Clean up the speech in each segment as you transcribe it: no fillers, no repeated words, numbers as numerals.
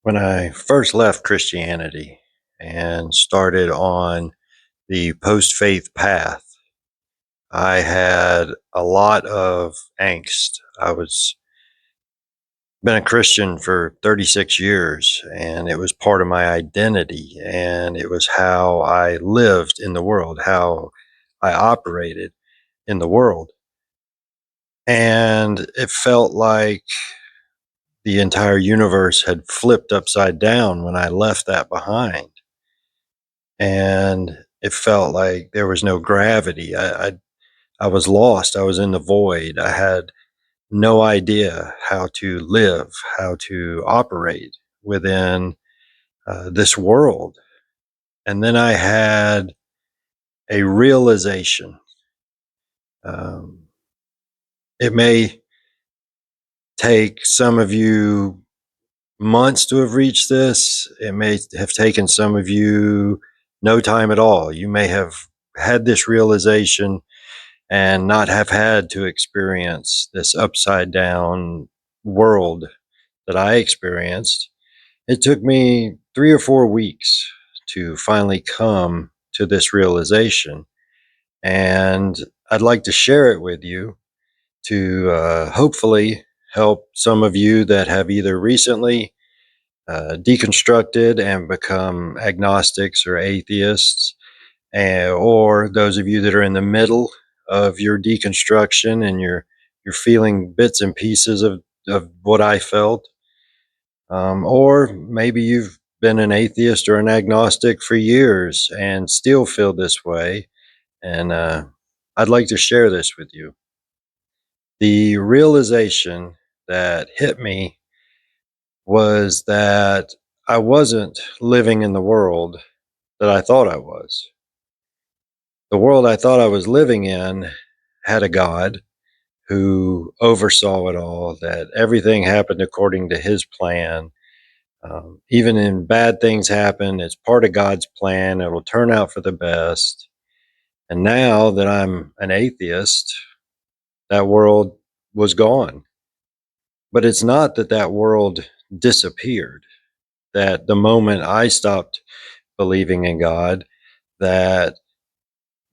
When I first left Christianity and started on the post faith path, I had a lot of angst. I was been a Christian for 36 years and it was part of my identity and it was how I lived in the world, how I operated in the world. And it felt like the entire universe had flipped upside down when I left that behind. And it felt like there was no gravity. I was lost. I was in the void. I had no idea how to live, how to operate within this world. And then I had a realization. Um, it may take some of you months to have reached this. It may have taken some of you no time at all. You may have had this realization and not have had to experience this upside down world that I experienced. It took me 3 or 4 weeks to finally come to this realization. And I'd like to share it with you to hopefully help some of you that have either recently deconstructed and become agnostics or atheists, or those of you that are in the middle of your deconstruction and you're feeling bits and pieces of what I felt, or maybe you've been an atheist or an agnostic for years and still feel this way. And I'd like to share this with you. The realization that hit me was that I wasn't living in the world that I thought I was. The world I thought I was living in had a God who oversaw it all, that everything happened according to his plan. Even in bad things happen, it's part of God's plan. It'll turn out for the best. And now that I'm an atheist, that world was gone. But it's not that that world disappeared, that the moment I stopped believing in God, that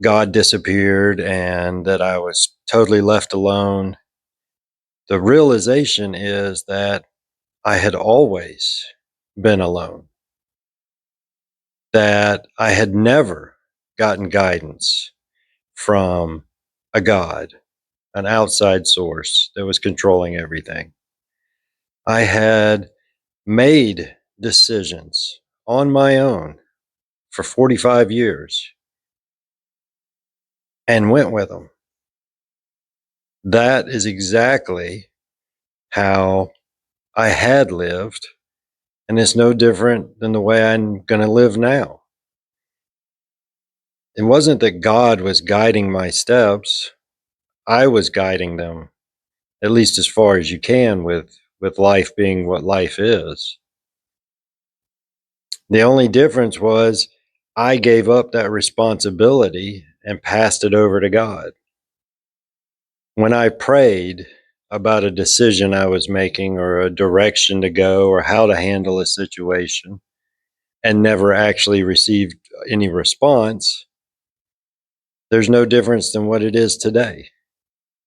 God disappeared and that I was totally left alone. The realization is that I had always been alone, that I had never gotten guidance from a God, an outside source that was controlling everything. I had made decisions on my own for 45 years and went with them. That is exactly how I had lived, and it's no different than the way I'm going to live now. It wasn't that God was guiding my steps, I was guiding them, at least as far as you can with life being what life is. The only difference was I gave up that responsibility and passed it over to God. When I prayed about a decision I was making or a direction to go or how to handle a situation and never actually received any response, there's no difference than what it is today,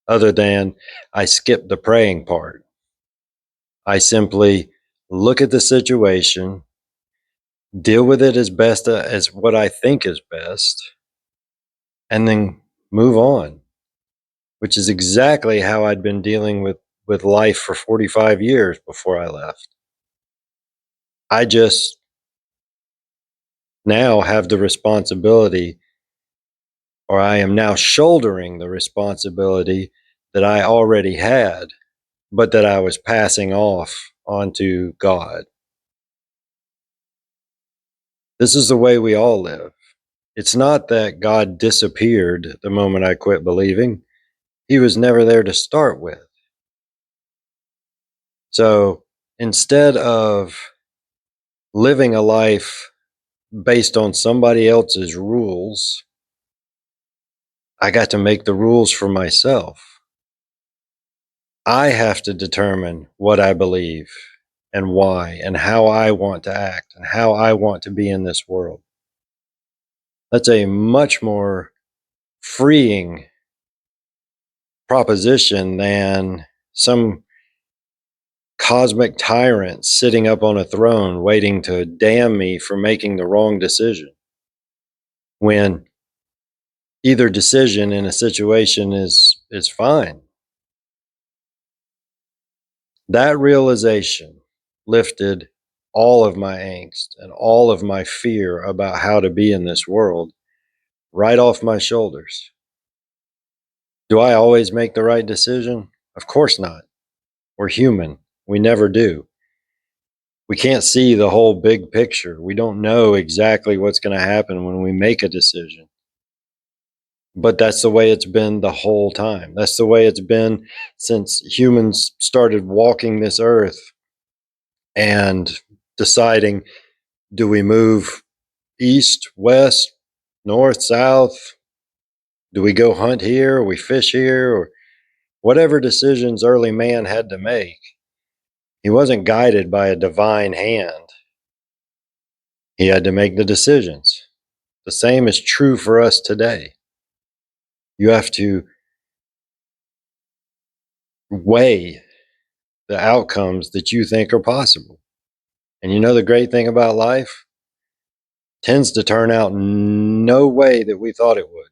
other than I skipped the praying part. I simply look at the situation, deal with it as best as what I think is best, and then move on, which is exactly how I'd been dealing with life for 45 years before I left. I just now have the responsibility, or I am now shouldering the responsibility that I already had, but that I was passing off onto God. This is the way we all live. It's not that God disappeared the moment I quit believing. He was never there to start with. So instead of living a life based on somebody else's rules, I got to make the rules for myself. I have to determine what I believe. and why and how I want to act and how I want to be in this world. That's a much more freeing proposition than some cosmic tyrant sitting up on a throne waiting to damn me for making the wrong decision. When either decision in a situation is fine. That realization lifted all of my angst and all of my fear about how to be in this world right off my shoulders. Do I always make the right decision? Of course not. We're human. We never do. We can't see the whole big picture. We don't know exactly what's going to happen when we make a decision. But that's the way it's been the whole time. That's the way it's been since humans started walking this earth and deciding, do we move east, west, north, south? Do we go hunt here? Or we fish here? Or whatever decisions early man had to make. He wasn't guided by a divine hand. He had to make the decisions. The same is true for us today. You have to weigh the outcomes that you think are possible. And you know the great thing about life? Tends to turn out no way that we thought it would.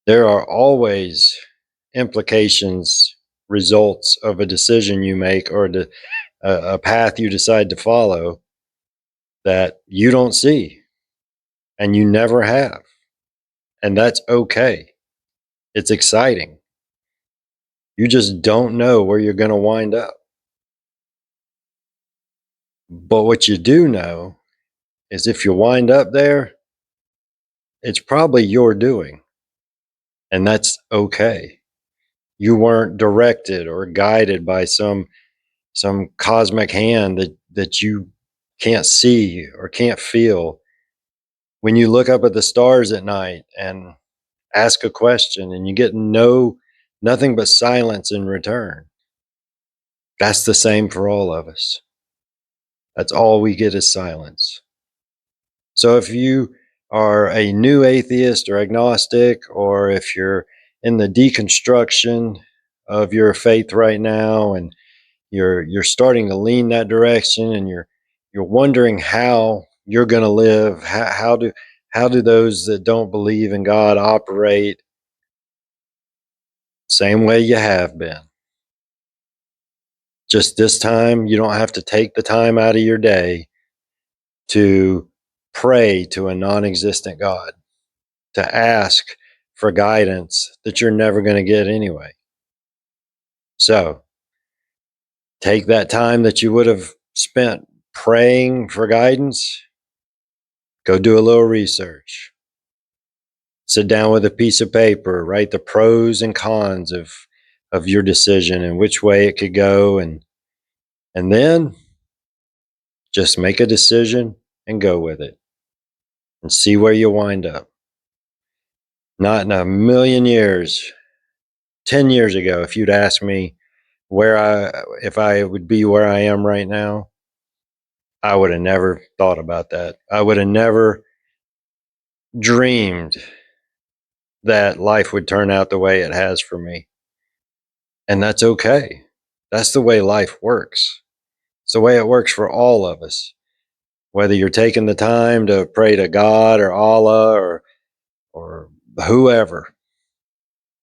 There are always implications, results of a decision you make or a path you decide to follow that you don't see and you never have. And that's okay. It's exciting. You just don't know where you're going to wind up. But what you do know is if you wind up there, it's probably your doing. And that's okay. You weren't directed or guided by some cosmic hand that you can't see or can't feel. When you look up at the stars at night and ask a question and you get nothing but silence in return, that's the same for all of us. That's all we get is silence. So if you are a new atheist or agnostic, or if you're in the deconstruction of your faith right now and you're starting to lean that direction and you're wondering how you're going to live, how do those that don't believe in God operate? Same way you have been. Just this time, you don't have to take the time out of your day to pray to a non existent God, to ask for guidance that you're never going to get anyway. So take that time that you would have spent praying for guidance, go do a little research. Sit down with a piece of paper, write the pros and cons of your decision and which way it could go, and then just make a decision and go with it and see where you wind up. Not in a million years, 10 years ago, if you'd asked me if I would be where I am right now, I would have never thought about that. I would have never dreamed that life would turn out the way it has for me. And that's okay. That's the way life works. It's the way it works for all of us. Whether you're taking the time to pray to God or Allah or whoever,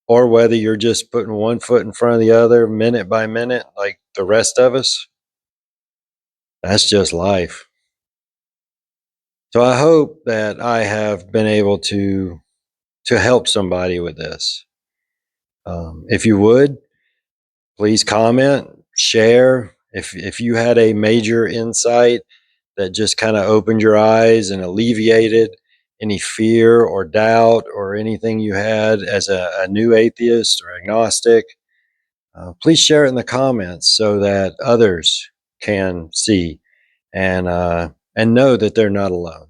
or whether you're just putting one foot in front of the other minute by minute like the rest of us, that's just life. So I hope that I have been able to help somebody with this. If you would, please comment, share. If you had a major insight that just kind of opened your eyes and alleviated any fear or doubt or anything you had as a new atheist or agnostic, please share it in the comments so that others can see and know that they're not alone.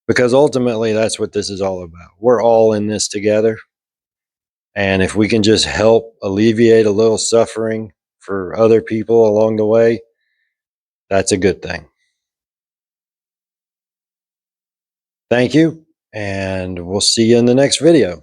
Because ultimately, that's what this is all about. We're all in this together. And if we can just help alleviate a little suffering for other people along the way, that's a good thing. Thank you, and we'll see you in the next video.